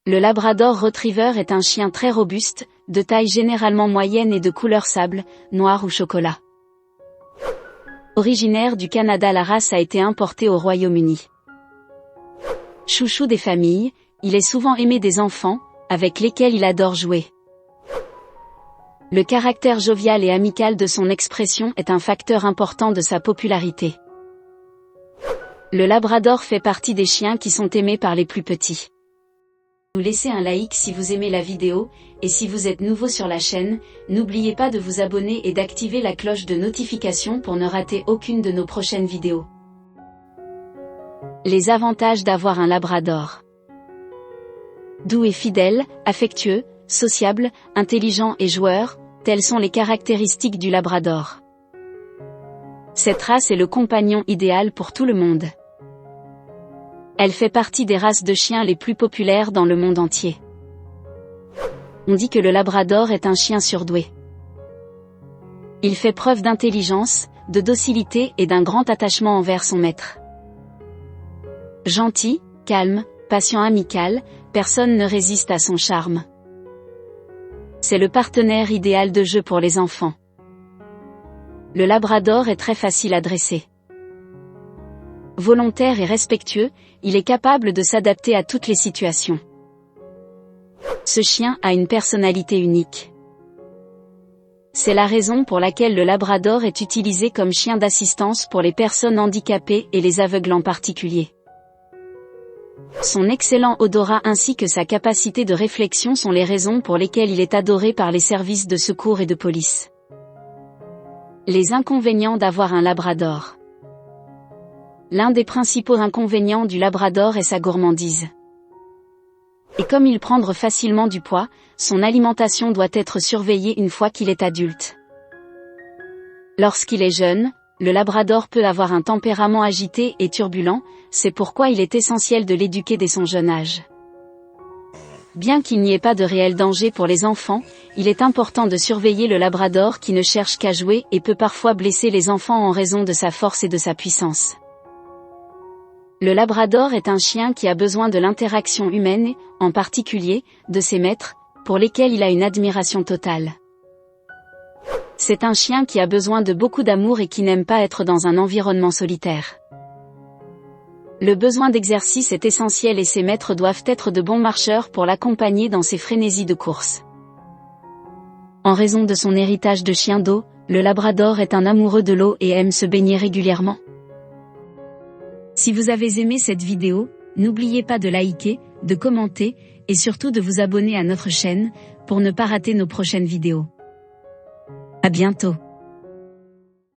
Le Labrador Retriever est un chien très robuste, de taille généralement moyenne et de couleur sable, noir ou chocolat. Originaire du Canada, la race a été importée au Royaume-Uni. Chouchou des familles, il est souvent aimé des enfants, avec lesquels il adore jouer. Le caractère jovial et amical de son expression est un facteur important de sa popularité. Le Labrador fait partie des chiens qui sont aimés par les plus petits. Vous laissez un like si vous aimez la vidéo, et si vous êtes nouveau sur la chaîne, n'oubliez pas de vous abonner et d'activer la cloche de notification pour ne rater aucune de nos prochaines vidéos. Les avantages d'avoir un Labrador. Doux et fidèle, affectueux, sociable, intelligent et joueur, telles sont les caractéristiques du Labrador. Cette race est le compagnon idéal pour tout le monde. Elle fait partie des races de chiens les plus populaires dans le monde entier. On dit que le Labrador est un chien surdoué. Il fait preuve d'intelligence, de docilité et d'un grand attachement envers son maître. Gentil, calme, patient, amical, personne ne résiste à son charme. C'est le partenaire idéal de jeu pour les enfants. Le Labrador est très facile à dresser. Volontaire et respectueux, il est capable de s'adapter à toutes les situations. Ce chien a une personnalité unique. C'est la raison pour laquelle le Labrador est utilisé comme chien d'assistance pour les personnes handicapées et les aveugles en particulier. Son excellent odorat ainsi que sa capacité de réflexion sont les raisons pour lesquelles il est adoré par les services de secours et de police. Les inconvénients d'avoir un Labrador. L'un des principaux inconvénients du Labrador est sa gourmandise. Et comme il prend facilement du poids, son alimentation doit être surveillée une fois qu'il est adulte. Lorsqu'il est jeune, le Labrador peut avoir un tempérament agité et turbulent, c'est pourquoi il est essentiel de l'éduquer dès son jeune âge. Bien qu'il n'y ait pas de réel danger pour les enfants, il est important de surveiller le Labrador qui ne cherche qu'à jouer et peut parfois blesser les enfants en raison de sa force et de sa puissance. Le Labrador est un chien qui a besoin de l'interaction humaine et, en particulier, de ses maîtres, pour lesquels il a une admiration totale. C'est un chien qui a besoin de beaucoup d'amour et qui n'aime pas être dans un environnement solitaire. Le besoin d'exercice est essentiel et ses maîtres doivent être de bons marcheurs pour l'accompagner dans ses frénésies de course. En raison de son héritage de chien d'eau, le Labrador est un amoureux de l'eau et aime se baigner régulièrement. Si vous avez aimé cette vidéo, n'oubliez pas de liker, de commenter, et surtout de vous abonner à notre chaîne, pour ne pas rater nos prochaines vidéos. À bientôt.